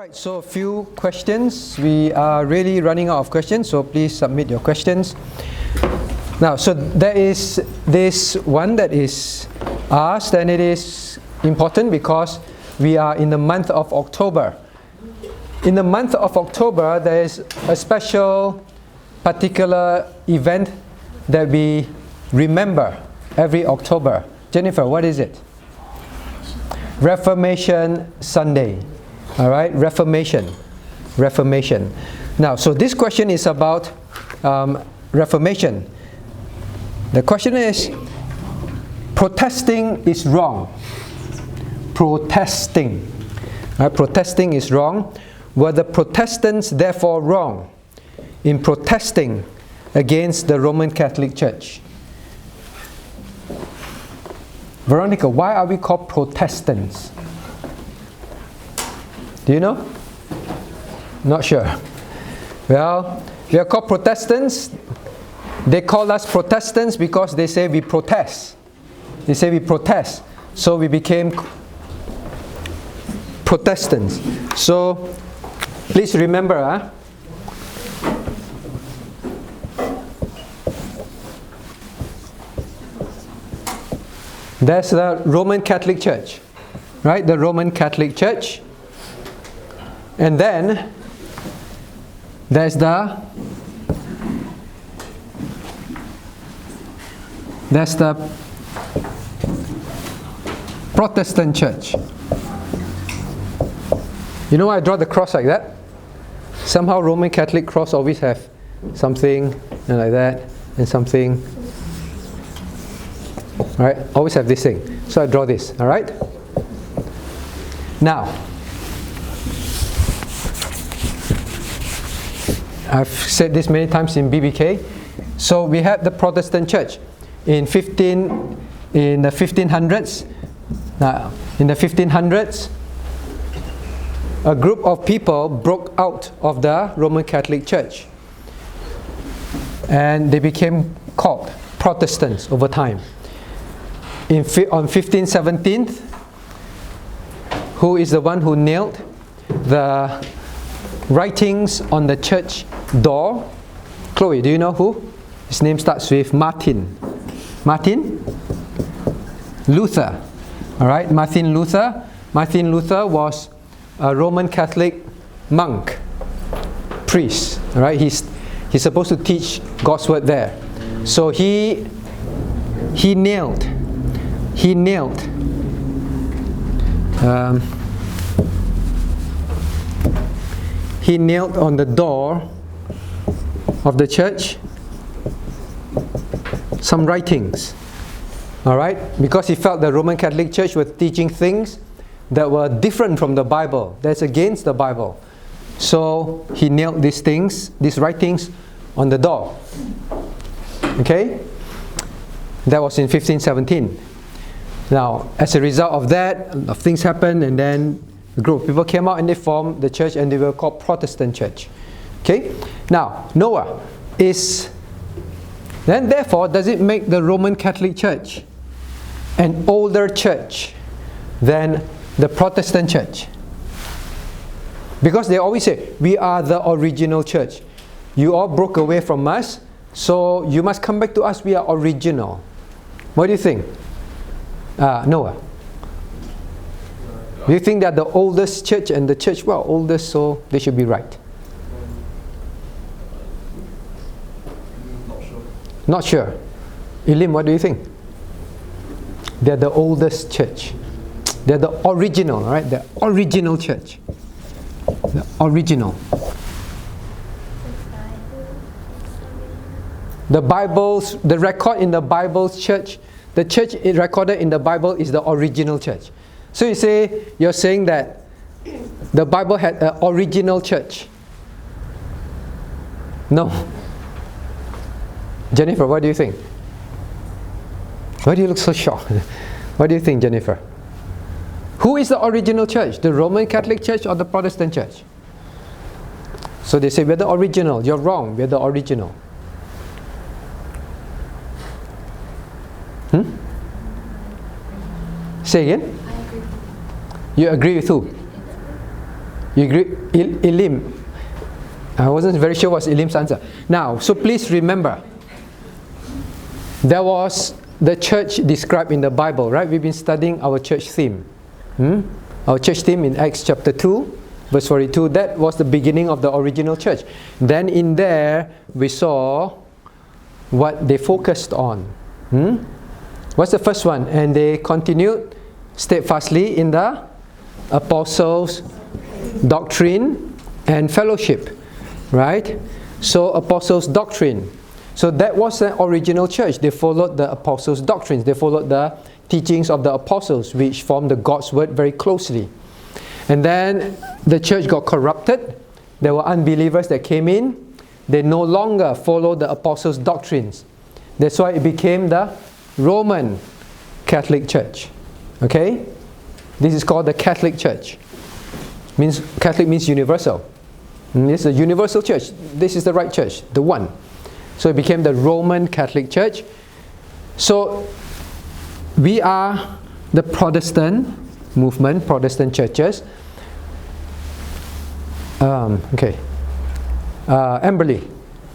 Alright, so a few questions. We are really running out of questions, so please submit your questions. Now, so there is this one that is asked, and it is important because we are in the month of October. In the month of October, there is a special, particular event that we remember every October. Jennifer, what is it? Reformation Sunday. All right, Reformation. Now, so this question is about Reformation. The question is, protesting is wrong. Protesting is wrong. Were the Protestants therefore wrong in protesting against the Roman Catholic Church? Veronica, why are we called Protestants? Do you know? Not sure. Well, we are called Protestants. They call us Protestants because they say we protest. They say we protest. So we became Protestants. So please remember, there's the Roman Catholic Church, right? The Roman Catholic Church. And then there's the Protestant Church. You know why I draw the cross like that? Somehow Roman Catholic cross always have something and like that and something. Alright, always have this thing. So I draw this, alright? Now, I've said this many times in BBK. So we had the Protestant Church in the 1500s. Now, in the 1500s, a group of people broke out of the Roman Catholic Church, and they became called Protestants over time. On 1517, who is the one who nailed the writings on the church door? Chloe, do you know who? His name starts with Martin Luther. All right, Martin Luther was a Roman Catholic monk, priest. All right, he's supposed to teach God's word there. So he nailed on the door of the church some writings, all right? Because he felt the Roman Catholic Church was teaching things that were different from the Bible, that's against the Bible. So he nailed these writings on the door. Okay? That was in 1517. Now, as a result of that, things happened, and then a group of people came out and they formed the church, and they were called Protestant Church. Okay? Now, Noah is... Then therefore, does it make the Roman Catholic Church an older church than the Protestant Church? Because they always say, we are the original church. You all broke away from us, so you must come back to us, we are original. What do you think? Noah? Do you think that the oldest church and the church, well, oldest, so they should be right? Not sure. Elim, what do you think? They're the oldest church. They're the original, right? The original church. The original. The record in the Bible's church, the church recorded in the Bible is the original church. So you're saying that the Bible had an original church. No. Jennifer, what do you think? Why do you look so shocked? What do you think, Jennifer? Who is the original church? The Roman Catholic Church or the Protestant Church? So they say, we're the original. You're wrong, we're the original. Say again? I agree. You agree with who? You agree? Elim. I wasn't very sure what's Elim's answer. Now, so please remember, there was the church described in the Bible, right? We've been studying our church theme. Our church theme in Acts chapter 2, verse 42, that was the beginning of the original church. Then in there, we saw what they focused on. What's the first one? And they continued steadfastly in the apostles' doctrine and fellowship, right? So apostles' doctrine. So that was the original church. They followed the apostles' doctrines. They followed the teachings of the apostles, which formed the God's word very closely. And then the church got corrupted. There were unbelievers that came in. They no longer followed the apostles' doctrines. That's why it became the Roman Catholic Church. Okay? This is called the Catholic Church. Catholic means universal. This is a universal church. This is the right church, the one. So it became the Roman Catholic Church. So we are the Protestant movement, Protestant churches. Amberly.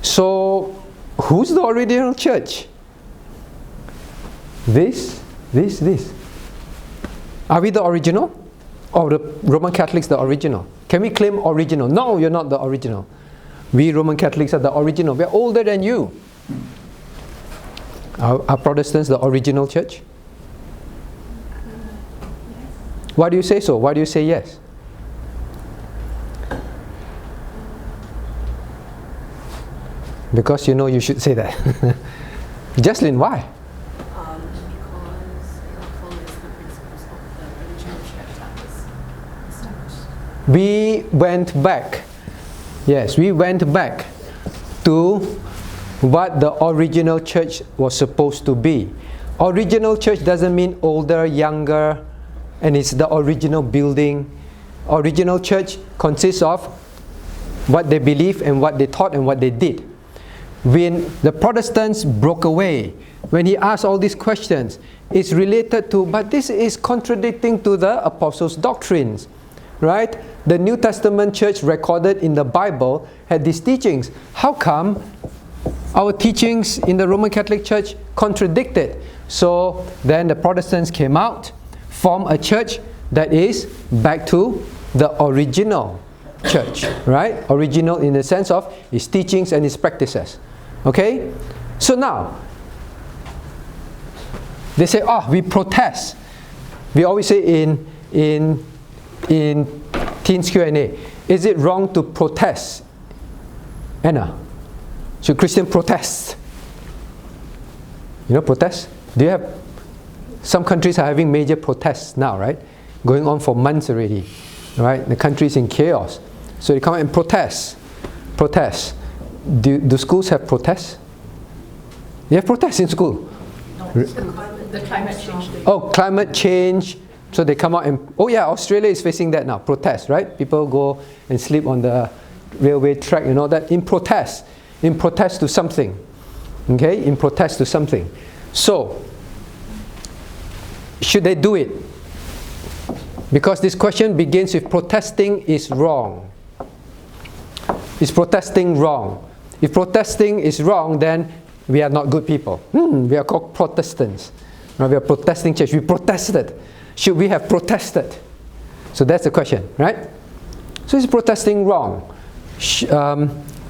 So who's the original church? This. Are we the original? Or the Roman Catholics the original? Can we claim original? No, you're not the original. We Roman Catholics are the original. We're older than you. Are Protestants the original church? Why do you say so? Why do you say yes? Because you know you should say that. Jocelyn, why? Because it follows the principles of the original church that was established. We went back. Yes, we went back to what the original church was supposed to be. Original church doesn't mean older, younger, and it's the original building. Original church consists of what they believe and what they taught and what they did. When the Protestants broke away, when he asked all these questions, it's related to, but this is contradicting to the apostles' doctrines, right? The New Testament church recorded in the Bible had these teachings. How come our teachings in the Roman Catholic Church contradicted? So then the Protestants came out, formed a church that is back to the original church, right? Original in the sense of its teachings and its practices. Okay? So now, they say, we protest. We always say in Teens Q&A, is it wrong to protest? Anna, should Christian protest? You know, protest? Do you have, some countries are having major protests now, right? Going on for months already, right? The country is in chaos. So they come out and protest. Do schools have protests? You have protests in school? No, the climate change thing. Oh, climate change. So they come out and, Australia is facing that now, protests, right? People go and sleep on the railway track and all that in protest to something. Okay, in protest to something. So, should they do it? Because this question begins with protesting is wrong. Is protesting wrong? If protesting is wrong, then we are not good people. We are called Protestants. We are protesting church. We protested. Should we have protested? So that's the question, right? So is protesting wrong?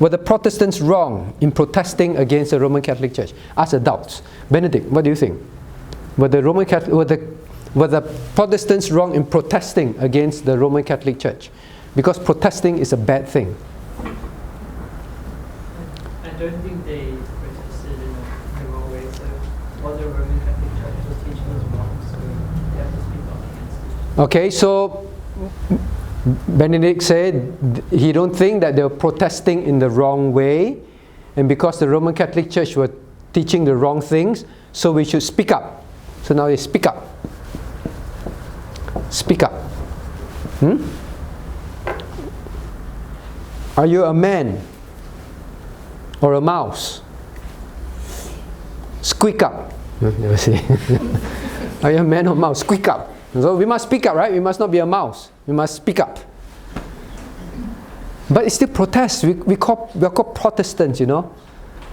Were the Protestants wrong in protesting against the Roman Catholic Church? As adults. Benedict, what do you think? Were the Protestants wrong in protesting against the Roman Catholic Church? Because protesting is a bad thing. I don't think they protested in the wrong way. So what the Roman Catholic Church was teaching was wrong. So they have to speak up against it. Okay, so Benedict said he don't think that they were protesting in the wrong way, and because the Roman Catholic Church were teaching the wrong things, so we should speak up. So now they speak up. Speak up. Are you a man or a mouse? Squeak up. Never say. Are you a man or mouse? Squeak up. So we must speak up, right? We must not be a mouse. We must speak up. But it's still protest. We are called Protestants, you know.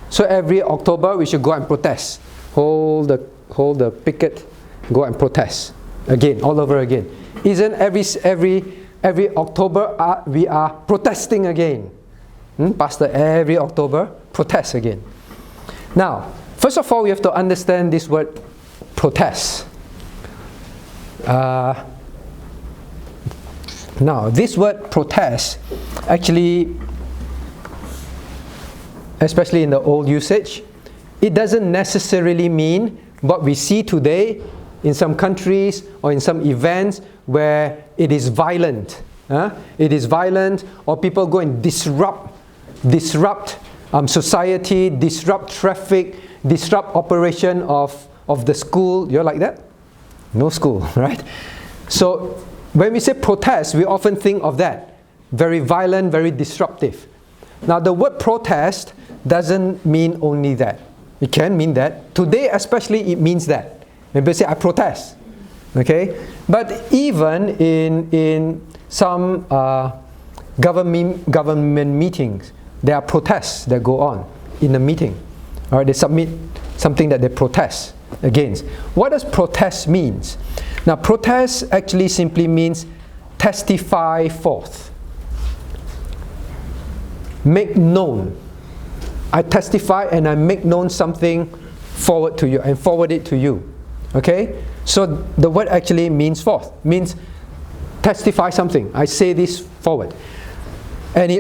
So every October we should go and protest. Hold the picket, go and protest again, all over again. Isn't every October we are protesting again? Pastor, every October protest again. Now, first of all, we have to understand this word protest. Now, this word protest, actually, especially in the old usage, it doesn't necessarily mean what we see today in some countries or in some events where it is violent. It is violent, or people go and disrupt society, disrupt traffic, disrupt operation of the school. You're like that? No school, right? So when we say protest, we often think of that. Very violent, very disruptive. Now the word protest doesn't mean only that. It can mean that. Today especially it means that. When people say, I protest. Okay? But even in some government meetings, there are protests that go on in the meeting. All right, they submit something that they protest against. What does protest means? Now, protest actually simply means testify forth. Make known. I testify and I make known something forward to you and forward it to you. Okay? So the word actually means forth, means testify something. I say this forward. And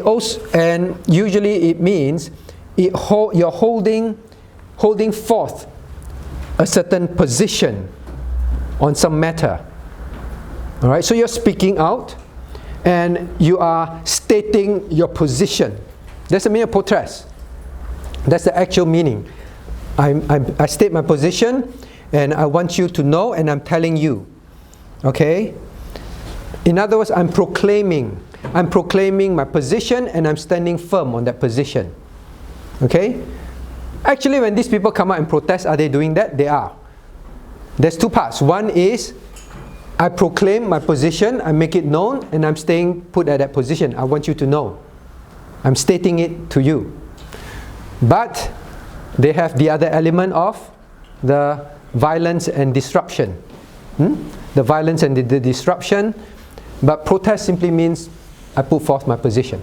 usually it means you're holding forth a certain position on some matter. All right, so you're speaking out and you are stating your position. That's the meaning of protest. That's the actual meaning. I state my position and I want you to know, and I'm telling you. Okay? In other words, I'm proclaiming my position and I'm standing firm on that position. Okay? Actually, when these people come out and protest, are they doing that? They are. There's two parts. One is I proclaim my position, I make it known, and I'm staying put at that position. I want you to know. I'm stating it to you. But they have the other element of the violence and disruption. The violence and the disruption. But protest simply means I put forth my position.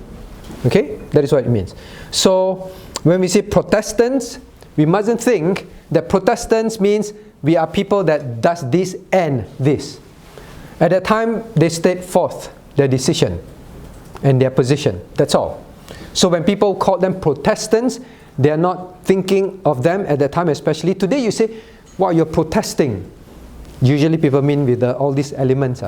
Okay? That is what it means. So when we say Protestants, we mustn't think that Protestants means we are people that does this and this. At that time, they state forth their decision and their position. That's all. So when people call them Protestants, they are not thinking of them at that time, especially today. You say, wow, you're protesting. Usually people mean with all these elements.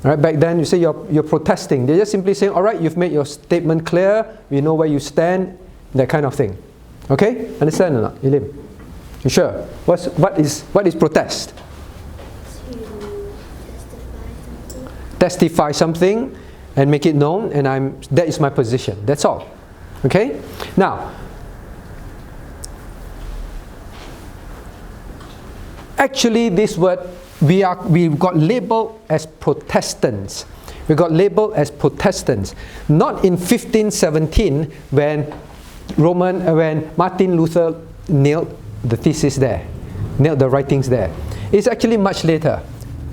Right? Back then you say you're protesting. They're just simply saying, all right, you've made your statement clear, we know where you stand, that kind of thing. Okay? Understand or not, Ilim? You sure? What is protest? Testify something and make it known, and that is my position. That's all. Okay? Now, actually this word, we got labeled as Protestants. We got labeled as Protestants. Not in 1517 when Martin Luther nailed the thesis there, nailed the writings there. It's actually much later,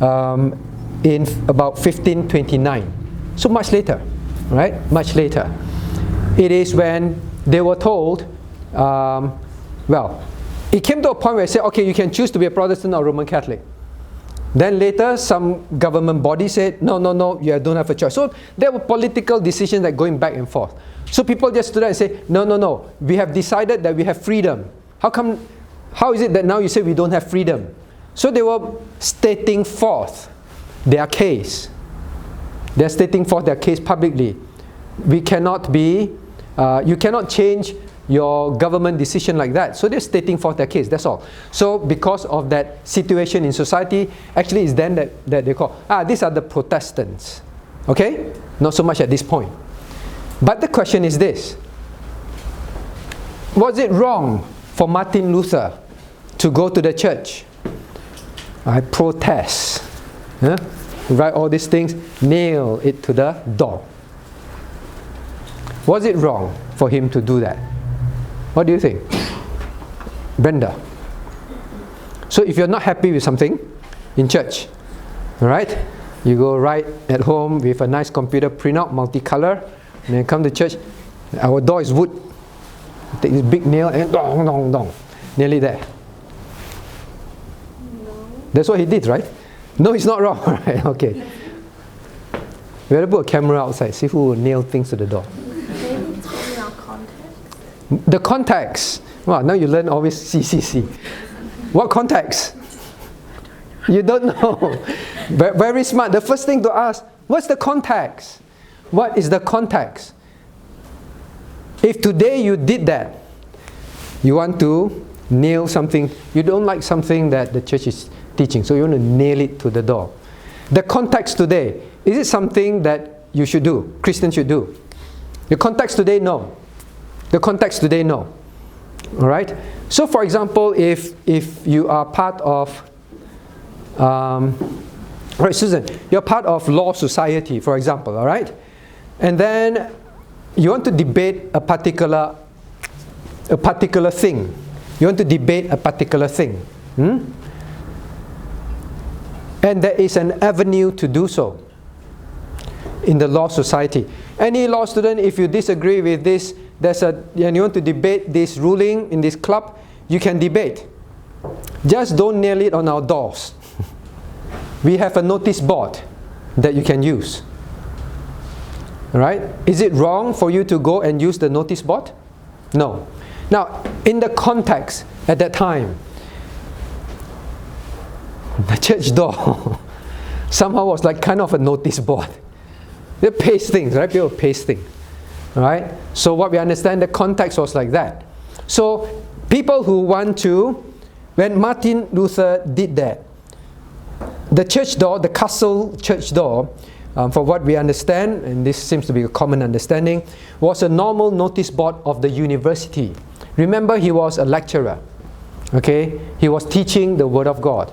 in about 1529. So much later, right? Much later. It is when they were told, it came to a point where they said, okay, you can choose to be a Protestant or Roman Catholic. Then later, some government body said, no, you don't have a choice. So there were political decisions that going back and forth. So people just stood there and say, no, we have decided that we have freedom. How is it that now you say we don't have freedom? So they were stating forth their case. They're stating forth their case publicly. You cannot change your government decision like that. So they're stating forth their case, that's all. So because of that situation in society, actually it's then that they call, these are the Protestants. Okay? Not so much at this point. But the question is this. Was it wrong for Martin Luther to go to the church? I protest. Write all these things, nail it to the door. Was it wrong for him to do that? What do you think? Brenda? So if you're not happy with something in church, alright, you go right at home with a nice computer printout, multicolor, and then come to church. Our door is wood. Take this big nail and dong, dong, dong. Nearly there. No. That's what he did, right? No, it's not wrong. Right? Okay. We have to put a camera outside, see who will nail things to the door. Maybe it's in our context. The context. Wow, now you learn always CCC. What context? You don't know. Very smart. The first thing to ask, what's the context? What is the context? If today you did that, you want to nail something, you don't like something that the church is teaching, so you want to nail it to the door. The context today, is it something that you should do, Christians should do? The context today, no. The context today, no. Alright? So for example, if you are part of, right, Susan, you're part of law society, for example, alright? And then you want to debate a particular thing. You want to debate a particular thing. And there is an avenue to do so in the law society. Any law student, if you disagree with this, and you want to debate this ruling in this club, you can debate. Just don't nail it on our doors. We have a notice board that you can use. Alright? Is it wrong for you to go and use the notice board? No. Now, in the context at that time, the church door somehow was like kind of a notice board. They paste things, right? People paste things. Alright? So what we understand, the context was like that. So people who want to, when Martin Luther did that, the church door, the castle church door, for what we understand, and this seems to be a common understanding, was a normal notice board of the university. Remember, he was a lecturer. Okay? He was teaching the Word of God.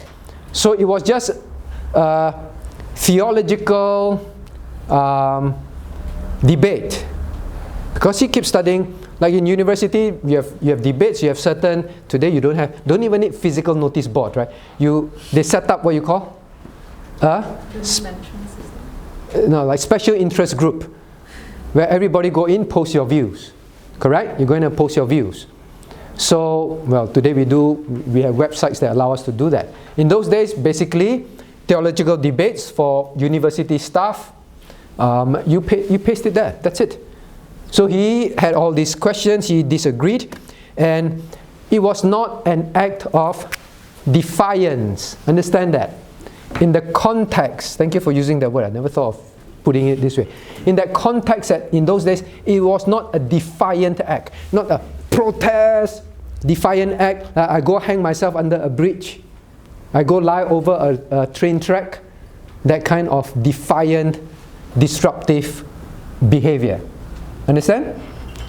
So it was just a theological debate. Because he keeps studying, like in university, you have debates, you have certain, today you don't even need physical notice board, right? They set up what you call? Like special interest group, where everybody go in, post your views. Correct? You're going to post your views. So, well, today we have websites that allow us to do that. In those days, basically, theological debates for university staff, you paste it there, that's it. So he had all these questions, he disagreed, and it was not an act of defiance. Understand that? In the context, thank you for using that word, I never thought of putting it this way. In that context, in those days, it was not a defiant act, not a protest, defiant act. I go hang myself under a bridge, I go lie over a train track, that kind of defiant, disruptive behavior. Understand?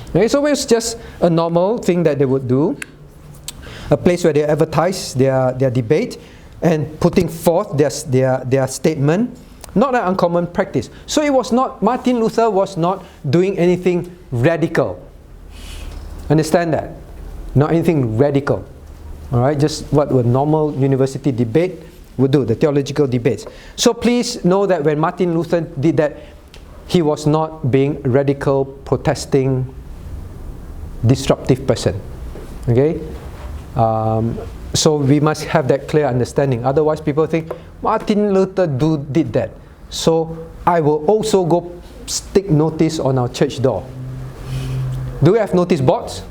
Okay, so it's just a normal thing that they would do, a place where they advertise their debate and putting forth their statement, not an uncommon practice. So it was not, Martin Luther was not doing anything radical. Understand that? Not anything radical. Alright, just what a normal university debate would do, the theological debates. So please know that when Martin Luther did that, he was not being radical, protesting, disruptive person. Okay? So we must have that clear understanding. Otherwise people think, Martin Luther did that, so I will also go stick notice on our church door. Do we have notice boards?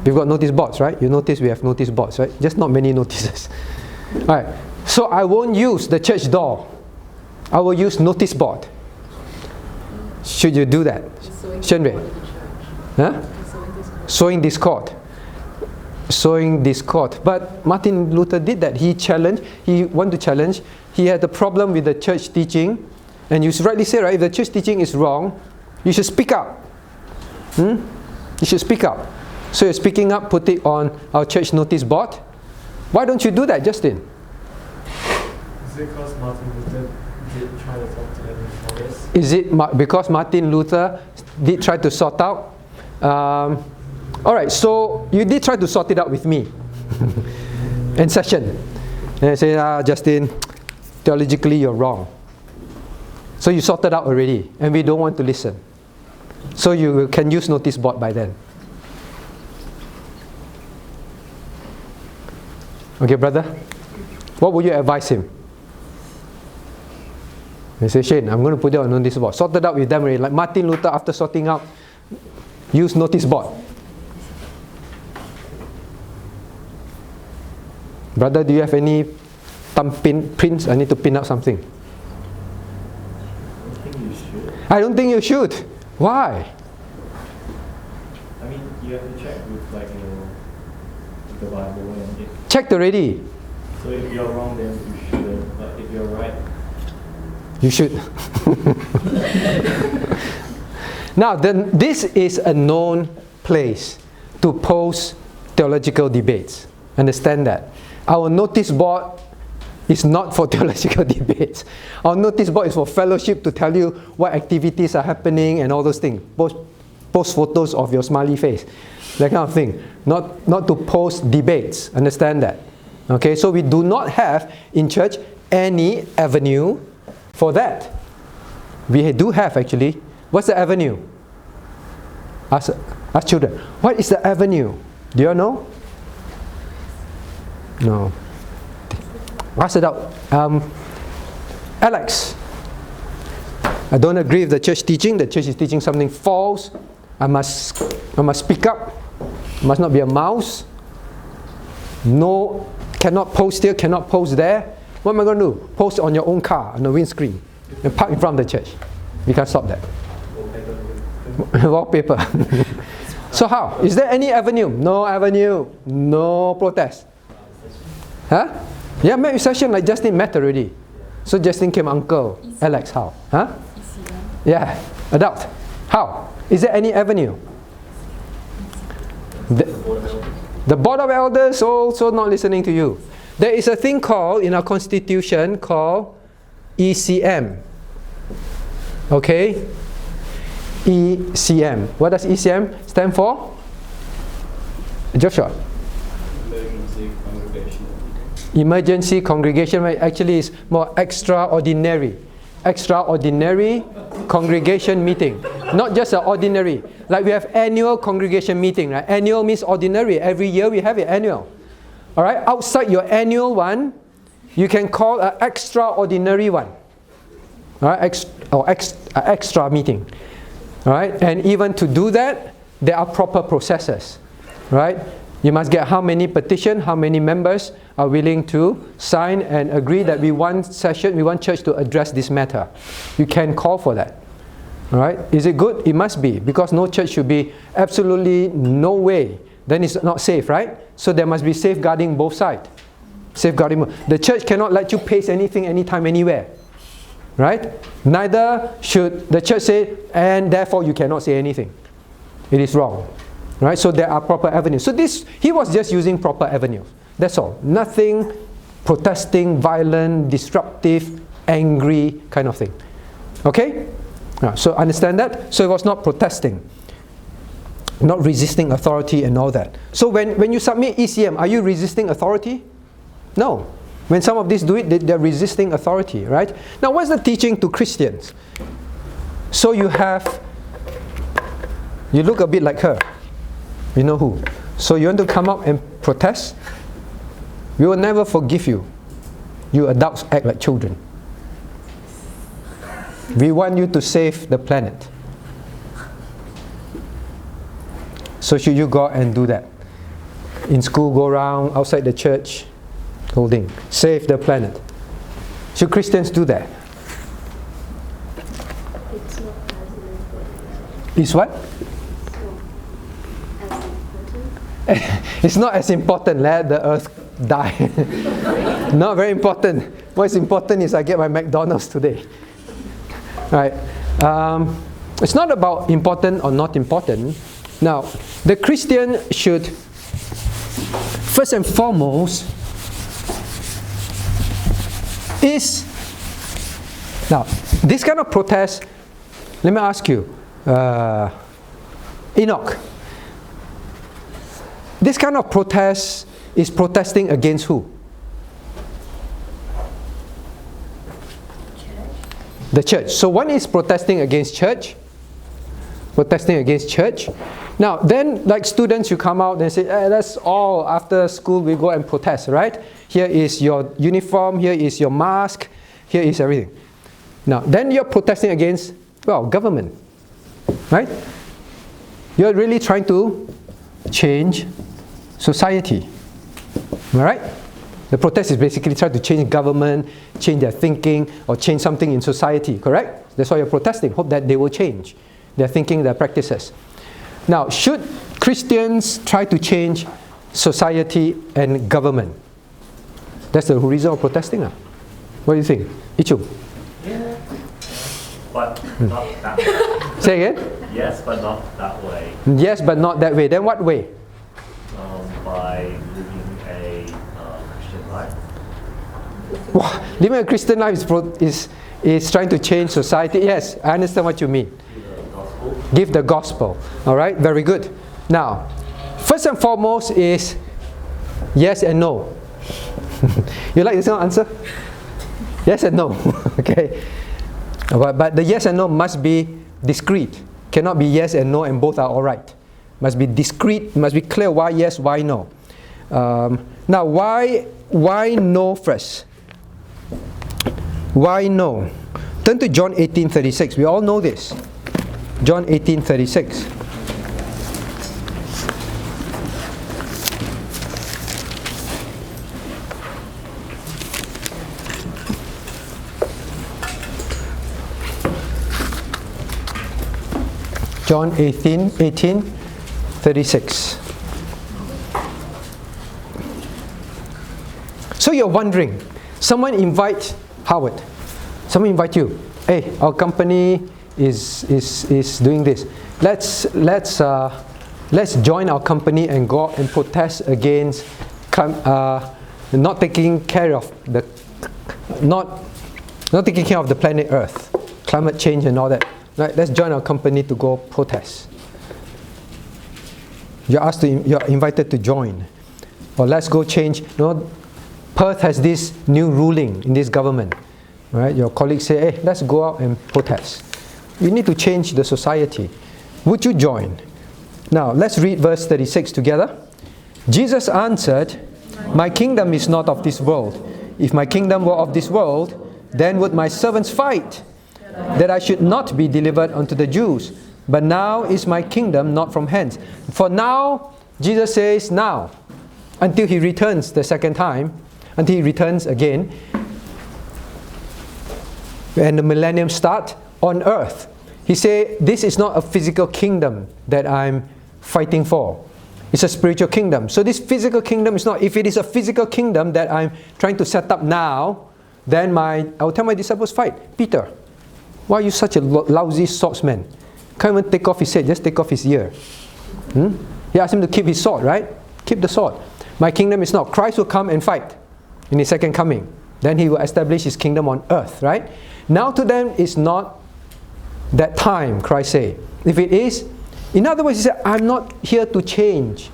We've got notice boards, right? You notice we have notice boards, right? Just not many notices. Alright, so I won't use the church door. I will use notice board. Should you do that? Shouldn't we? Huh? Sowing discord. Sowing discord. But Martin Luther did that. He wanted to challenge. He had a problem with the church teaching. And you rightly say, right, if the church teaching is wrong, you should speak up. You should speak up. So you're speaking up, put it on our church notice board. Why don't you do that, Justin? Is it because Martin Luther did try to talk to them before this? Is it because Martin Luther did try to sort out. Alright, so you did try to sort it out with me in session. And I say, Justin, theologically you're wrong. So you sorted out already, and we don't want to listen. So you can use notice board by then. Okay, brother? What would you advise him? He say, Shane, I'm going to put it on notice board. Sorted out with them already. Like Martin Luther, after sorting out, use notice board. Brother, do you have any thumb prints? I need to pin out something. I don't think you should. Why? I mean, you have to check with the Bible and if. Checked already. So if you're wrong, then you shouldn't. But if you're right, you should. Now, then, this is a known place to post theological debates. Understand that. Our notice board is not for theological debates. Our notice board is for fellowship, to tell you what activities are happening and all those things. Post photos of your smiley face, that kind of thing. Not to post debates. Understand that. Okay, so we do not have in church any avenue for that. We do have, actually. What's the avenue? Ask children. What is the avenue? Do you all know? No. Ask it out. Alex, I don't agree with the church teaching. The church is teaching something false. I must speak up. I must not be a mouse. No, cannot post here, cannot post there. What am I going to do? Post it on your own car, on the windscreen, and park in front of the church. We can't stop that. Wallpaper. So how? Is there any avenue? No avenue. No protest. Huh? Yeah, maybe session like Justin met already. So Justin came, Uncle Alex, how? Huh? Yeah, adult. How? Is there any avenue? The Board of Elders also not listening to you. There is a thing called, in our constitution, called ECM. Okay? ECM. What does ECM stand for? Joshua? emergency congregation. Emergency congregation, actually is more extraordinary. Extraordinary congregation meeting. Not just an ordinary. Like we have annual congregation meeting, right? Annual means ordinary. Every year we have it annual. Alright, outside your annual one, you can call an extraordinary one. Alright, extra meeting. Alright, and even to do that, there are proper processes. Right? You must get how many petitions, how many members are willing to sign and agree that we want church to address this matter. You can call for that. Alright? Is it good? It must be, because no church should be absolutely no way. Then it's not safe, right? So there must be safeguarding both sides. Safeguarding. The church cannot let you paste anything, anytime, anywhere. Right? Neither should the church say, and therefore you cannot say anything. It is wrong. Right? So there are proper avenues. So he was just using proper avenues. That's all. Nothing protesting, violent, disruptive, angry kind of thing. Okay? So understand that? So it was not protesting. Not resisting authority and all that. So when you submit ECM, are you resisting authority? No. When some of these do it, they're resisting authority, right? Now what's the teaching to Christians? So you look a bit like her. You know who? So you want to come up and protest? We will never forgive you. You adults act like children. We want you to save the planet. So should you go out and do that? In school, go around, outside the church, holding, save the planet. Should Christians do that? It's not as important. Is what? It's not as important. Let the earth die. Not very important. What's important is I get my McDonald's today. Right? It's not about important or not important. Now, the Christian should, first and foremost, now, this kind of protest, let me ask you, Enoch. This kind of protest is protesting against who? The church. So one is protesting against church. Protesting against church. Now then, like students, you come out and say, that's all, after school we go and protest, right? Here is your uniform, here is your mask, here is everything. Now then you're protesting against, well, government, right? You're really trying to change society, all right? The protest is basically trying to change government, change their thinking, or change something in society, correct? That's why you're protesting. Hope that they will change their thinking, their practices. Now, should Christians try to change society and government? That's the reason of protesting. What do you think? Ichum? Yeah. But not that way. Say again? Yes, but not that way. Yes, but not that way. Then what way? By living a Christian life. Wow. Living a Christian life is trying to change society. Yes, I understand what you mean. Give the gospel. All right, very good. Now, first and foremost is yes and no. You like this answer? Yes and no. Okay. But the yes and no must be discreet. Cannot be yes and no and both are all right. Must be discreet. Must be clear why yes, why no. Now, why no first? Why no? Turn to John 18:36. We all know this. John 18:36. John 18:36. So you're wondering, someone invite Howard, someone invite you, hey, our company is doing this. Let's join our company and go out and protest against not taking care of the planet Earth, climate change and all that. Right? Let's join our company to go protest. You're invited to join, or let's go change. Perth has this new ruling in this government. Right? Your colleagues say, hey, let's go out and protest. We need to change the society. Would you join? Now, let's read verse 36 together. Jesus answered, my kingdom is not of this world. If my kingdom were of this world, then would my servants fight, that I should not be delivered unto the Jews. But now is my kingdom not from hence. For now, Jesus says now, until he returns the second time, until he returns again, and the millennium start on earth. He said, this is not a physical kingdom that I'm fighting for. It's a spiritual kingdom. So this physical kingdom is not, if it is a physical kingdom that I'm trying to set up now, then I will tell my disciples, fight. Peter, why are you such a lousy swordsman? Can't even take off his head, just take off his ear. He asked him to keep his sword, right? Keep the sword. My kingdom is not. Christ will come and fight in his second coming. Then he will establish his kingdom on earth, right? Now to them is not that time, Christ said. If it is, in other words, he said, I'm not here to change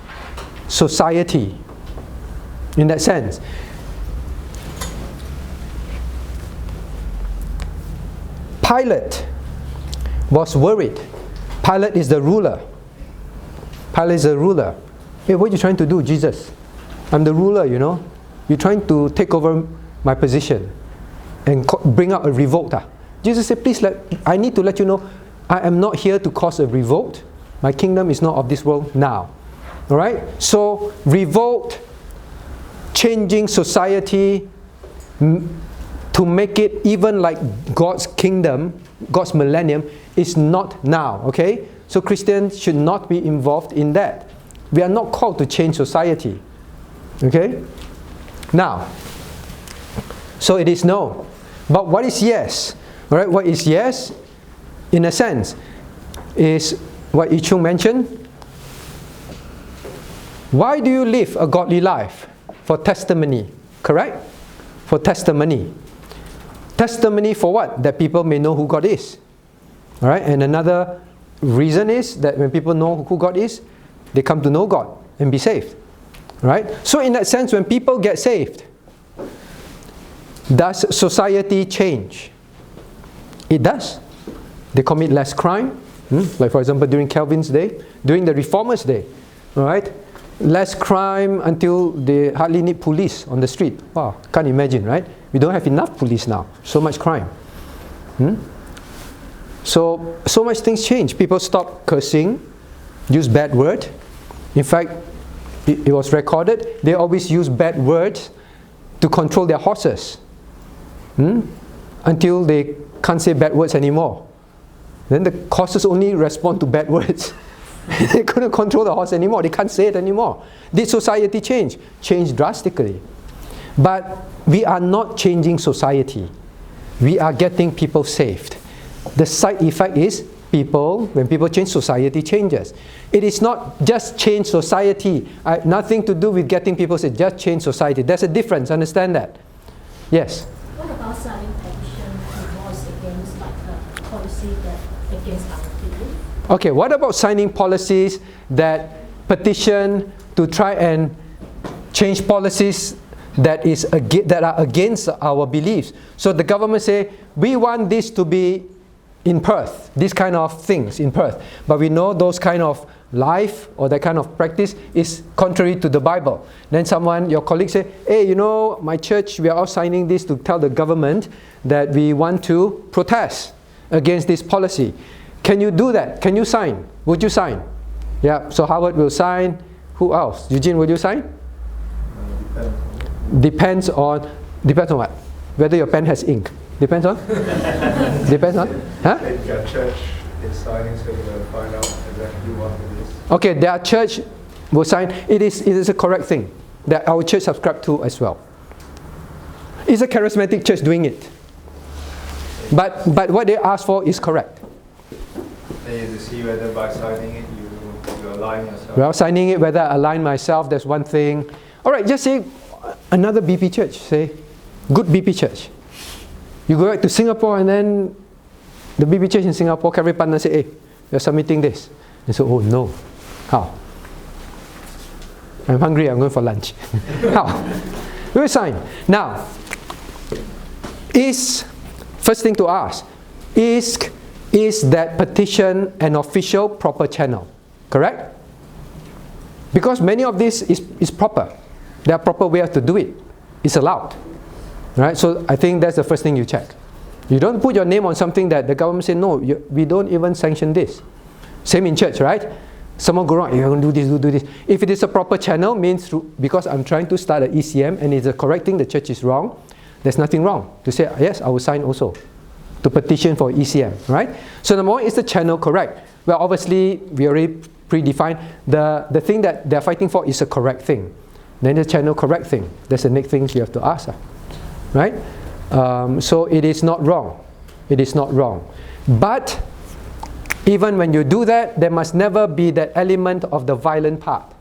society in that sense. Pilate was worried. Pilate is the ruler. Pilate is the ruler. Hey, what are you trying to do, Jesus? I'm the ruler, you know. You're trying to take over my position and bring out a revolt. Jesus said, please, I need to let you know, I am not here to cause a revolt. My kingdom is not of this world now. Alright? So, revolt, changing society, to make it even like God's kingdom, God's millennium, is not now. Okay? So Christians should not be involved in that. We are not called to change society. Okay? Now, so it is no. But what is yes? Alright, what is yes, in a sense, is what Ichung mentioned. Why do you live a godly life? For testimony. Correct? For testimony. Testimony for what? That people may know who God is. Alright, and another reason is that when people know who God is, they come to know God and be saved. Right? So in that sense, when people get saved, does society change? It does. They commit less crime. Like for example, during Calvin's day, during the Reformers' day. Alright? Less crime until they hardly need police on the street. Wow, can't imagine, right? We don't have enough police now. So much crime. So much things change. People stop cursing, use bad words. In fact, it was recorded, they always use bad words to control their horses. Until they can't say bad words anymore. Then the horses only respond to bad words. They couldn't control the horse anymore. They can't say it anymore. Did society change? Changed drastically. But we are not changing society. We are getting people saved. The side effect is when people change, society changes. It is not just change society. Nothing to do with getting people saved. Just change society. There's a difference. Understand that? Yes? What about signing petition and laws against like a policy that against our people? Okay, what about signing policies that petition to try and change policies that are against our beliefs? So the government say, we want this to be in Perth, these kind of things in Perth. But we know those kind of life or that kind of practice is contrary to the Bible. Then your colleague say, hey, you know, my church, we are all signing this to tell the government that we want to protest against this policy. Can you do that? Can you sign? Would you sign? Yeah, so Howard will sign. Who else? Eugene, would you sign? Depends on what? Whether your pen has ink. Depends on? Depends on? Huh? If your church is signing, so we're going to find out exactly what it is. Okay, their church will sign. It is a correct thing that our church subscribe to as well. It's a charismatic church doing it. But what they ask for is correct. Then you have to see whether by signing it you align yourself. Well, signing it, whether I align myself, that's one thing. Alright, just say another BP church. Say, good BP church. You go back to Singapore and then the BP church in Singapore, carry partner say, hey, you're submitting this. And so, oh no. How? I'm hungry, I'm going for lunch. How? We will sign. Now, first thing to ask, is that petition an official, proper channel? Correct? Because many of this is proper. There are proper ways to do it. It's allowed. Right? So I think that's the first thing you check. You don't put your name on something that the government say, no, we don't even sanction this. Same in church, right? Someone go wrong, you're going to do this. If it is a proper channel, means because I'm trying to start an ECM and it's a correct thing, the church is wrong, there's nothing wrong to say, yes, I will sign also to petition for ECM, right? So number one, is the channel correct? Well, obviously, we already predefined the thing that they're fighting for is a correct thing. Then the channel correct thing. That's the next thing you have to ask. Right? So it is not wrong. It is not wrong. But even when you do that, there must never be that element of the violent part.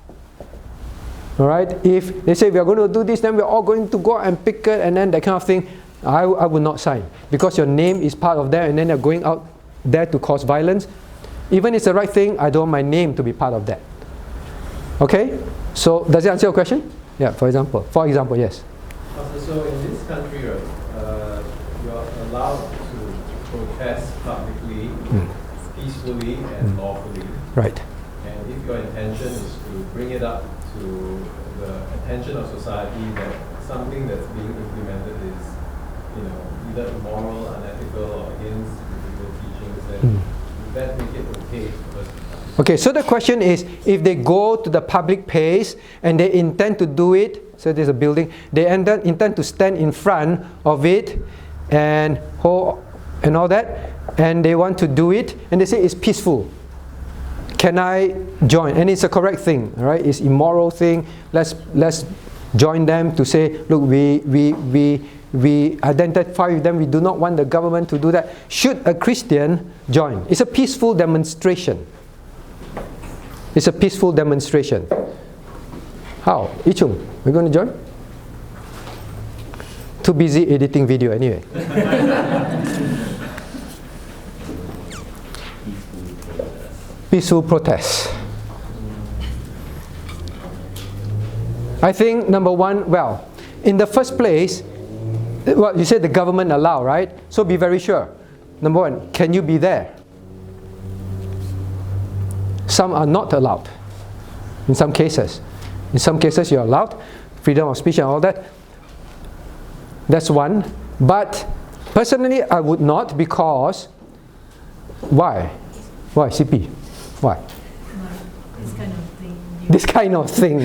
Alright? If they say we are going to do this, then we're all going to go and picket and then that kind of thing, I would not sign. Because your name is part of that and then you're going out there to cause violence. Even if it's the right thing, I don't want my name to be part of that. Okay? So does it answer your question? Yeah, for example, yes. So in this country, right, you are allowed to protest publicly, peacefully and lawfully. Right. And if your intention is to bring it up to the attention of society that something that's being implemented is, either immoral, unethical, or against biblical teachings, then would that make it okay for us? Okay, so the question is, if they go to the public place and they intend to do it, so there's a building, they intend to stand in front of it and all that, and they want to do it, and they say it's peaceful. Can I join? And it's a correct thing, right? It's immoral thing. Let's join them to say, look, we identify with them. We do not want the government to do that. Should a Christian join? It's a peaceful demonstration. It's a peaceful demonstration. How? Ichung, we're going to join? Too busy editing video anyway. peaceful protests? I think number one, well, in the first place, well, you said the government allow, right? So be very sure. Number one, can you be there? Some are not allowed. In some cases. In some cases you're allowed. Freedom of speech and all that. That's one. But personally I would not, because why? Why, CP? Why? This kind of thing. This kind of thing.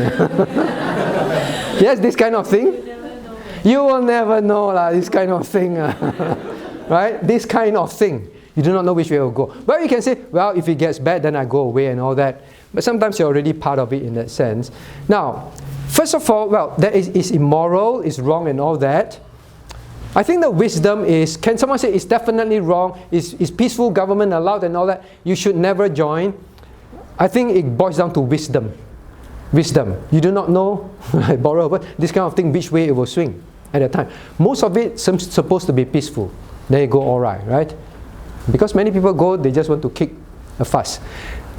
Yes, this kind of thing. You never know. You will never know this kind of thing. Right? This kind of thing. You do not know which way it will go. Well, you can say, well, if it gets bad, then I go away and all that. But sometimes you're already part of it in that sense. Now, first of all, well, that is immoral, is wrong and all that. I think the wisdom is, can someone say it's definitely wrong, is peaceful government allowed and all that, you should never join? I think it boils down to wisdom. Wisdom. You do not know, I borrow a word, this kind of thing, which way it will swing at that time. Most of it seems supposed to be peaceful. Then you go all right? Because many people go, they just want to kick a fuss.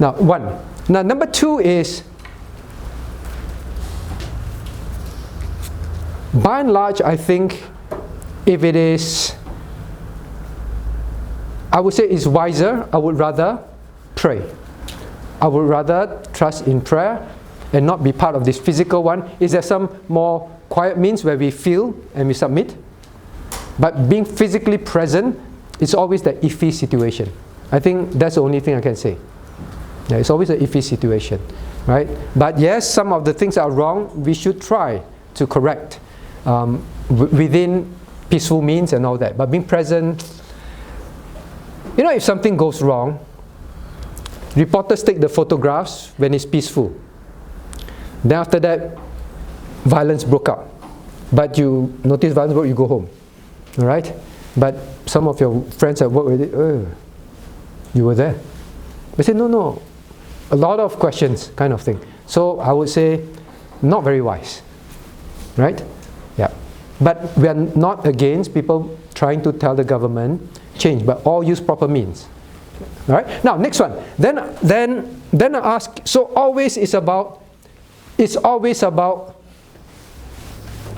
Now, one. Now, number two is, by and large, I think, if it is, I would say it's wiser, I would rather pray. I would rather trust in prayer and not be part of this physical one. Is there some more quiet means where we feel and we submit? But being physically present, it's always the iffy situation. I think that's the only thing I can say. Yeah, it's always an iffy situation, right? But yes, some of the things are wrong, we should try to correct within peaceful means and all that. But being present, you know, if something goes wrong, reporters take the photographs when it's peaceful. Then after that, violence broke out. But you notice violence broke, you go home. Alright? But some of your friends at work already, you were there. They say, no. A lot of questions, kind of thing. So I would say, not very wise. Right? Yeah. But we are not against people trying to tell the government change, but all use proper means. Alright? Now, next one. Then I ask, so it's always about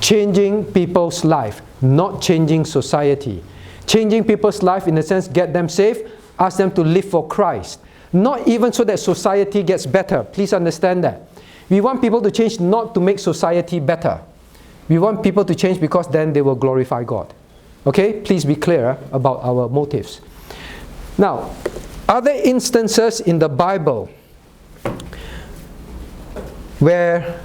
changing people's life, not changing society. Changing people's life in the sense, get them saved, ask them to live for Christ. Not even so that society gets better. Please understand that. We want people to change not to make society better. We want people to change because then they will glorify God. Okay? Please be clear about our motives. Now, are there instances in the Bible where...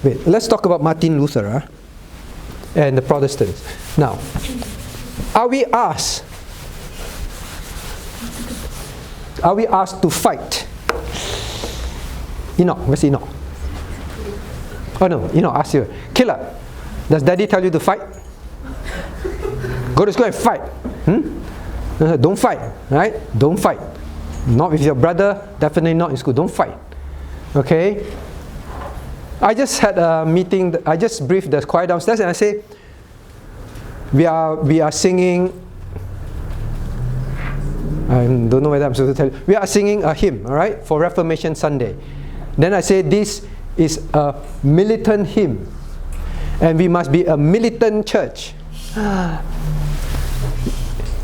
Wait, let's talk about Martin Luther and the Protestants. Now, are we asked to fight? Enoch, where's Enoch? Oh no, Enoch asked you. Killer, does Daddy tell you to fight? Go to school and fight. Don't fight, right? Don't fight. Not with your brother, definitely not in school. Don't fight. Okay? I just had a meeting, I just briefed the choir downstairs and I say, we are singing, I don't know whether I'm supposed to tell you, we are singing a hymn, alright, for Reformation Sunday. Then I say, this is a militant hymn and we must be a militant church.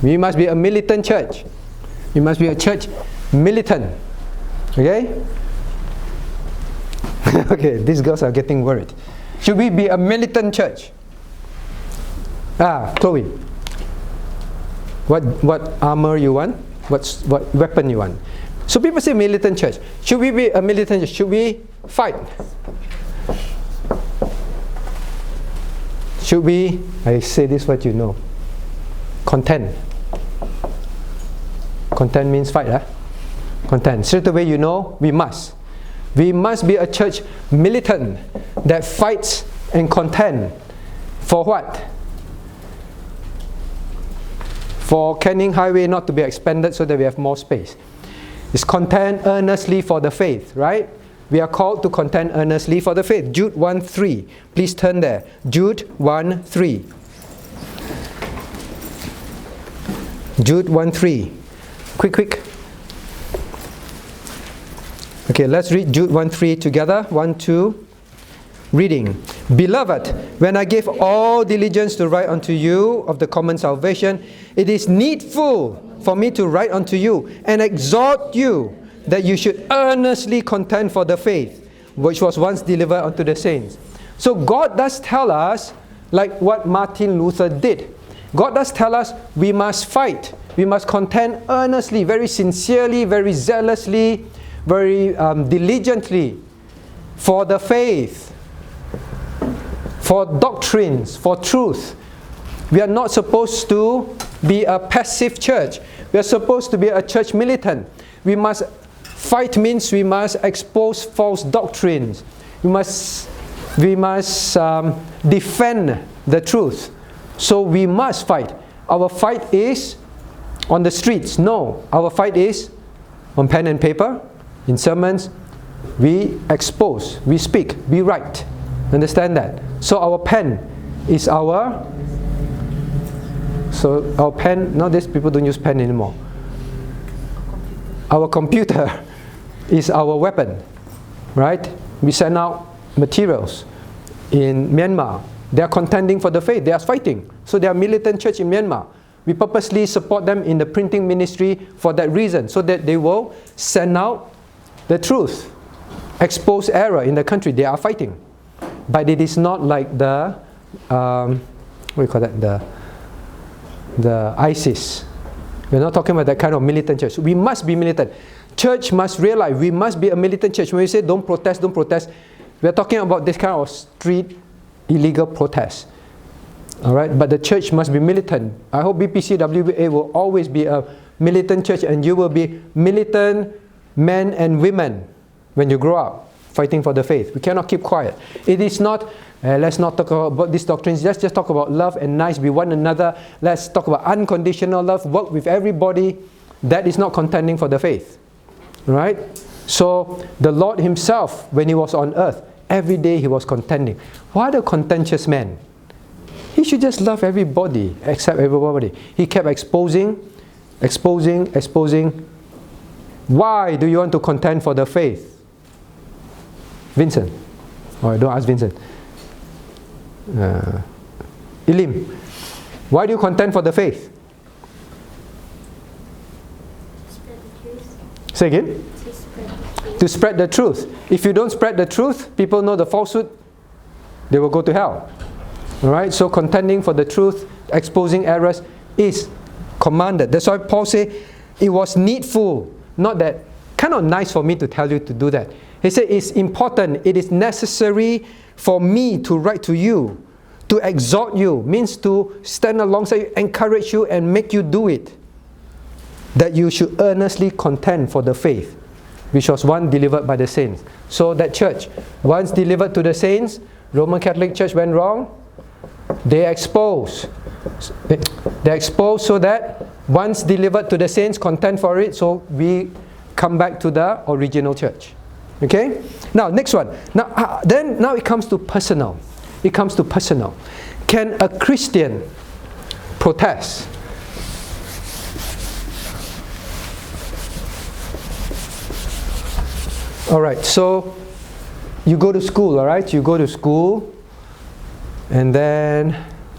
We must be a militant church. We must be a church militant. Okay? Okay, these girls are getting worried. Should we be a militant church? Chloe. What armor you want? What weapon you want? So people say militant church. Should we be a militant church? Should we fight? Should we, I say this what you know, contend. Contend means fight, Contend. Straight away you know, we must. We must be a church militant that fights and contend. For what? For Canning Highway not to be expanded so that we have more space. It's contend earnestly for the faith, right? We are called to contend earnestly for the faith. Jude 1:3. Please turn there. Jude 1:3. Jude 1:3. Quick. Okay, let's read Jude 1:3 together. 1, 2. Reading. Beloved, when I gave all diligence to write unto you of the common salvation, it is needful for me to write unto you and exhort you that you should earnestly contend for the faith which was once delivered unto the saints. So God does tell us, like what Martin Luther did. God does tell us we must fight. We must contend earnestly, very sincerely, very zealously, very diligently for the faith, for doctrines, for truth. We are not supposed to be a passive church. We are supposed to be a church militant. We must fight, means we must expose false doctrines. We must defend the truth. So we must fight. Our fight is on the streets. No, our fight is on pen and paper, in sermons. We expose, we speak, we write. Understand that? So our pen is our... So our pen, nowadays people don't use pen anymore. Our computer is our weapon, right? We send out materials. In Myanmar, they are contending for the faith. They are fighting. So they are militant church in Myanmar. We purposely support them in the printing ministry for that reason, so that they will send out the truth, expose error in the country. They are fighting. But it is not like the, what do you call that, the ISIS. We're not talking about that kind of militant church. We must be militant. Church must realize we must be a militant church. When we say don't protest, we're talking about this kind of street illegal protest. Alright, but the church must be militant. I hope BPCWA will always be a militant church, and you will be militant men and women when you grow up, fighting for the faith. We cannot keep quiet. It is not, let's not talk about these doctrines, let's just talk about love and nice with one another. Let's talk about unconditional love, work with everybody. That is not contending for the faith. Right? So the Lord Himself, when He was on earth, every day He was contending. What a contentious man. He should just love everybody, accept everybody. He kept exposing. Why do you want to contend for the faith? Vincent. Oh, don't ask Vincent. Elim. Why do you contend for the faith? Spread the truth. Say again? To spread the truth. If you don't spread the truth, people know the falsehood, they will go to hell. Alright, so contending for the truth, exposing errors is commanded. That's why Paul said it was needful. Not that, kind of nice for me to tell you to do that. He said it's important, it is necessary for me to write to you, to exhort you, means to stand alongside you, encourage you and make you do it. That you should earnestly contend for the faith, which was once delivered by the saints. So that church, once delivered to the saints, Roman Catholic Church went wrong, they exposed so that once delivered to the saints, contend for it, so we come back to the original church. Okay? Now, next one. Now it comes to personal. It comes to personal. Can a Christian protest? Alright, so you go to school, alright? You go to school, and then,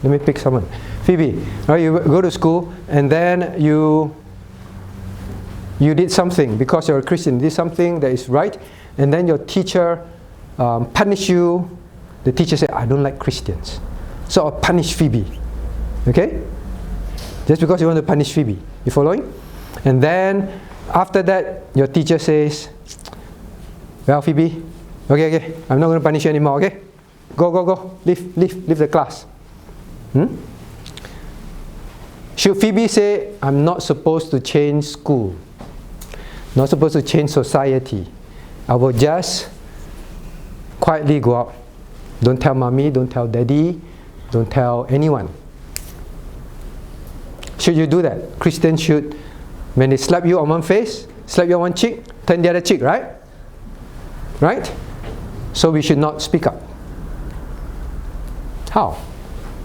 let me pick someone. Phoebe, right? You go to school, and then you did something, because you're a Christian, you did something that is right, and then your teacher punish you. The teacher said, I don't like Christians, so I'll punish Phoebe. Okay? Just because you want to punish Phoebe. You following? And then, after that, your teacher says, well, Phoebe, okay, I'm not going to punish you anymore, okay? Go, leave the class. Should Phoebe say, I'm not supposed to change school, not supposed to change society, I will just quietly go out. Don't tell mommy, don't tell daddy, don't tell anyone. Should you do that? Christians should, when they slap you on one face, slap you on one cheek, turn the other cheek, right? Right? So we should not speak up. How?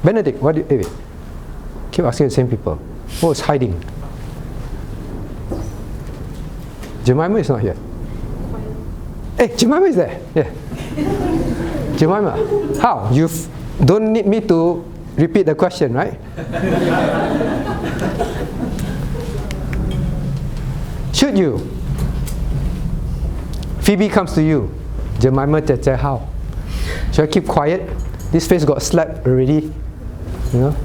Benedict, what do you... Keep asking the same people. Who is hiding? Jemima is not here. Hey, Jemima is there. Yeah. Jemima, how? You don't need me to repeat the question, right? Should you? Phoebe comes to you. Jemima, how? Should I keep quiet? This face got slapped already. You know?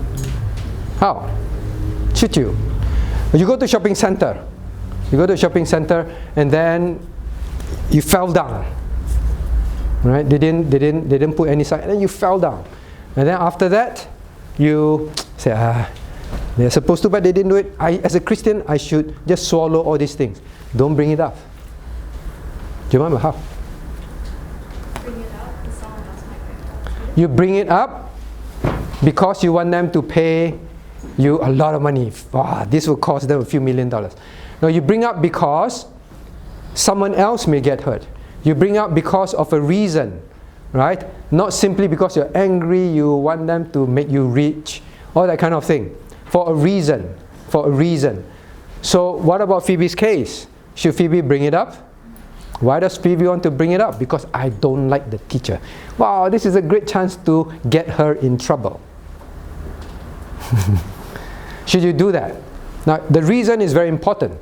How? Should you? You go to shopping center. You go to a shopping center and then you fell down. Right? They didn't put any sign, and then you fell down. And then after that, you say, they're supposed to, but they didn't do it. As a Christian, I should just swallow all these things. Don't bring it up. Do you remember how? Bring it up, the someone else might break it. You bring it up because you want them to pay you a lot of money. Wow, this will cost them a few $1 million. No, you bring up because someone else may get hurt. You bring up because of a reason, right? Not simply because you're angry, you want them to make you rich, all that kind of thing. For a reason. For a reason. So what about Phoebe's case? Should Phoebe bring it up? Why does Phoebe want to bring it up? Because I don't like the teacher. Wow, this is a great chance to get her in trouble. Should you do that? Now, the reason is very important.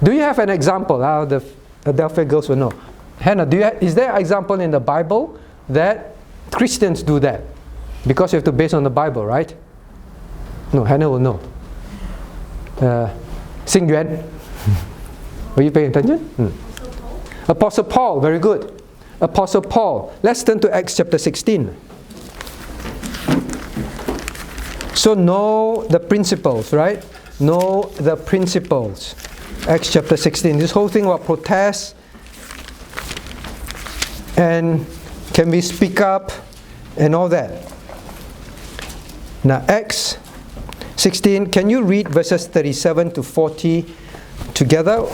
Do you have an example? The Adelphia girls will know. Hannah, is there an example in the Bible that Christians do that? Because you have to base on the Bible, right? No, Hannah will know. Xing Yuan. Were you paying attention? Apostle Paul, very good. Apostle Paul. Let's turn to Acts chapter 16. So know the principles, right? Know the principles. Acts chapter 16. This whole thing about protest and can we speak up and all that. Now Acts 16, can you read verses 37 to 40 together?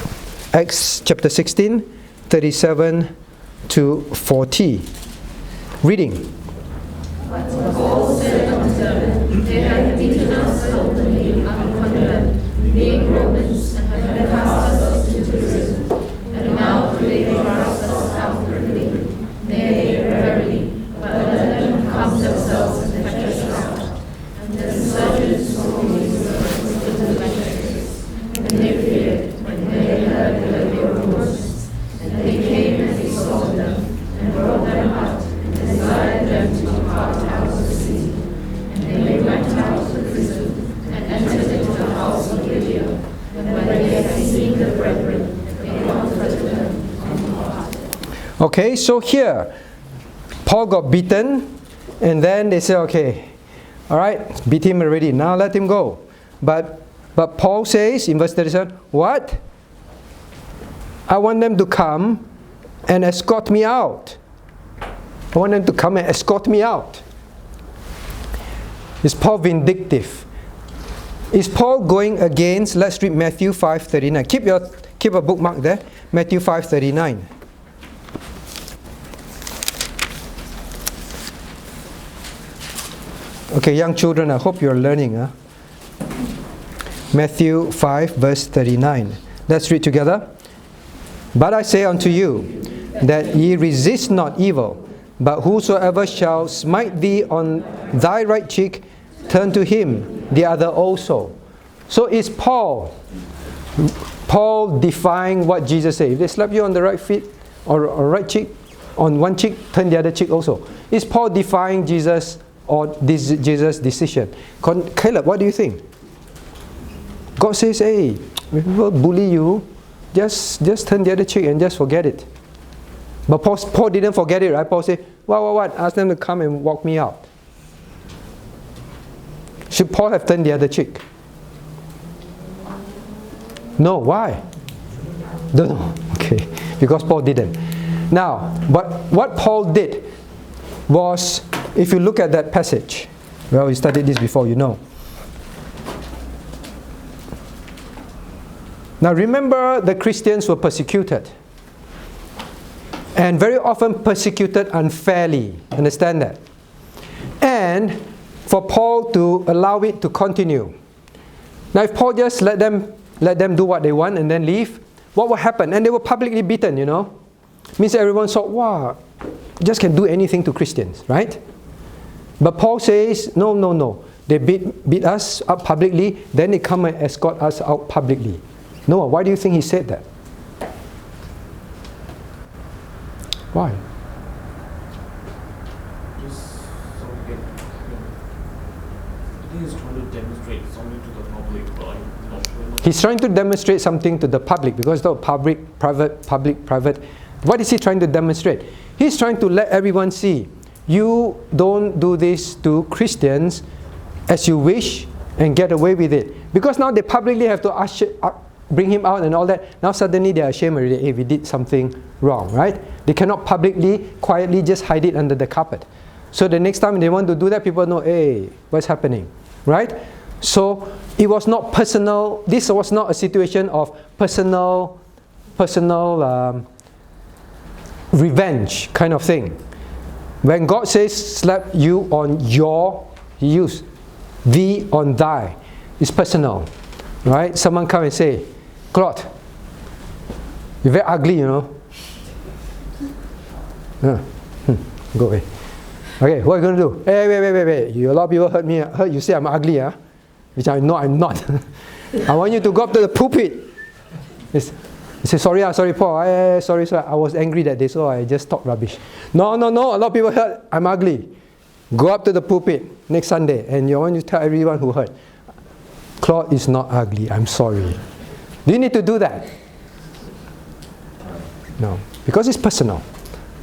Acts chapter 16, 37 to 40. Reading. But Paul said unto them, they have beaten us openly uncondemned, being Romans, and have cast us into prison, and now they thrust us outwardly. Nay, verily, but let them come themselves and fetch us out. And the surgeons always with the lectures, and they feared when they heard their rumors. And they came and besought them, and brought them out, and desired them to depart out of the city. And they went out of the prison, and entered into the house of Lydia. And when they had seen the brethren, they comforted them and departed. Okay, so here, Paul got beaten, and then they said, okay, all right, beat him already, now let him go. But Paul says in verse 37, what? I want them to come and escort me out. I want them to come and escort me out. Is Paul vindictive? Is Paul going against, let's read Matthew 5:39. Keep a bookmark there, Matthew 5:39. Okay, young children, I hope you're learning. Matthew 5 verse 39. Let's read together. But I say unto you, that ye resist not evil, but whosoever shall smite thee on thy right cheek, turn to him the other also. So is Paul defying what Jesus said? If they slap you on the right feet or right cheek, on one cheek, turn the other cheek also. Is Paul defying Jesus or Jesus' decision? Caleb, what do you think? God says, hey, when people bully you, just turn the other cheek and just forget it. But Paul didn't forget it, right? Paul said, what? Ask them to come and walk me out. Should Paul have turned the other cheek? No, why? Don't know. Okay, because Paul didn't. Now, but what Paul did was, if you look at that passage, well, you studied this before, you know. Now remember, the Christians were persecuted. And very often persecuted unfairly. Understand that? And for Paul to allow it to continue. Now if Paul just let them do what they want and then leave, what will happen? And they were publicly beaten, you know. Means everyone thought, wow, just can do anything to Christians, right? But Paul says, no. They beat us up publicly, then they come and escort us out publicly. No, why do you think he said that? Why? Just something. I think he's trying to demonstrate something to the public, but I'm not sure. He's trying to demonstrate something to the public, because the public, private. What is he trying to demonstrate? He's trying to let everyone see, you don't do this to Christians as you wish and get away with it. Because now they publicly have to bring him out and all that. Now suddenly they are ashamed already, hey, we did something wrong, right? They cannot publicly, quietly just hide it under the carpet. So the next time they want to do that, people know, hey, what's happening, right? So it was not personal. This was not a situation of personal revenge kind of thing. When God says slap you on your, he used thee on thy. It's personal, right? Someone come and say, Claude, you're very ugly, you know. Go away. Okay, what are you going to do? Hey, wait. A lot of people heard you say I'm ugly, huh? Which I know I'm not. I want you to go up to the pulpit. He said, sorry Paul, sorry, I was angry that day, so I just talked rubbish. No, a lot of people heard I'm ugly. Go up to the pulpit next Sunday and you want to tell everyone who heard, Claude is not ugly, I'm sorry. Do you need to do that? No, because it's personal.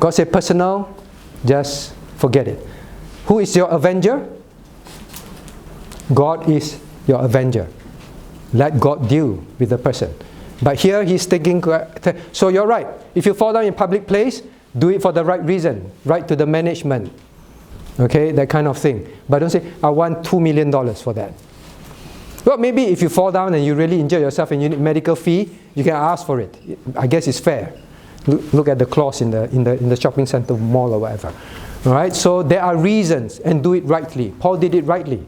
God said personal, just forget it. Who is your avenger? God is your avenger. Let God deal with the person. But here he's taking, so you're right. If you fall down in a public place, do it for the right reason, right to the management. Okay, that kind of thing. But don't say, I want $2 million for that. Well, maybe if you fall down and you really injure yourself and you need medical fee, you can ask for it. I guess it's fair. Look at the clause in the shopping center mall or whatever. All right, so there are reasons, and do it rightly. Paul did it rightly.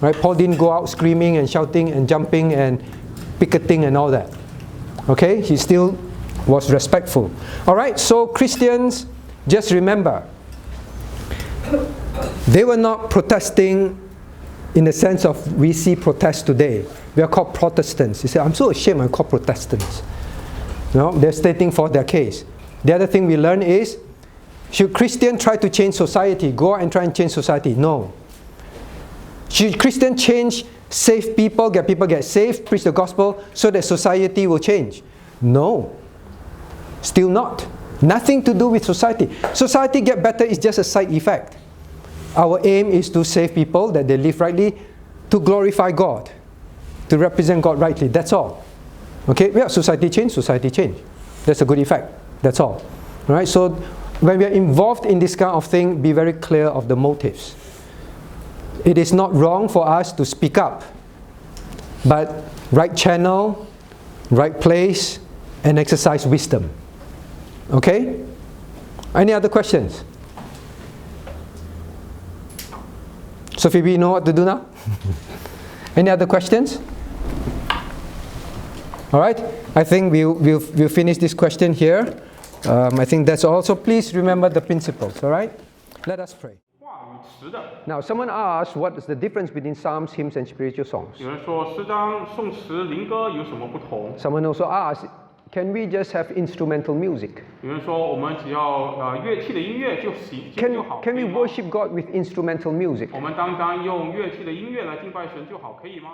Right? Paul didn't go out screaming and shouting and jumping and picketing and all that. Okay, he still was respectful. All right, so Christians, just remember, they were not protesting in the sense of we see protests today. We are called Protestants. You say, I'm so ashamed I'm called Protestants. No, they're stating for their case. The other thing we learn is, should Christians try to change society? Go out and try and change society? No. Should Christians change, save people get saved, preach the gospel so that society will change? No. Still not. Nothing to do with society. Society get better is just a side effect. Our aim is to save people, that they live rightly, to glorify God, to represent God rightly. That's all. Okay? Yeah, society change. That's a good effect. That's all. Right? So when we are involved in this kind of thing, be very clear of the motives. It is not wrong for us to speak up, but right channel, right place, and exercise wisdom. Okay? Any other questions? Sophie, we know what to do now? Any other questions? All right, I think we'll finish this question here. I think that's all. So please remember the principles, all right? Let us pray. Now, someone asked, what is the difference between psalms, hymns, and spiritual songs? 有人说诗章、颂词、灵歌有什么不同？ Someone also asked, can we just have instrumental music? 有人说我们只要乐器的音乐就行就好。 Can we worship God with instrumental music? 我们单单用乐器的音乐来敬拜神就好，可以吗？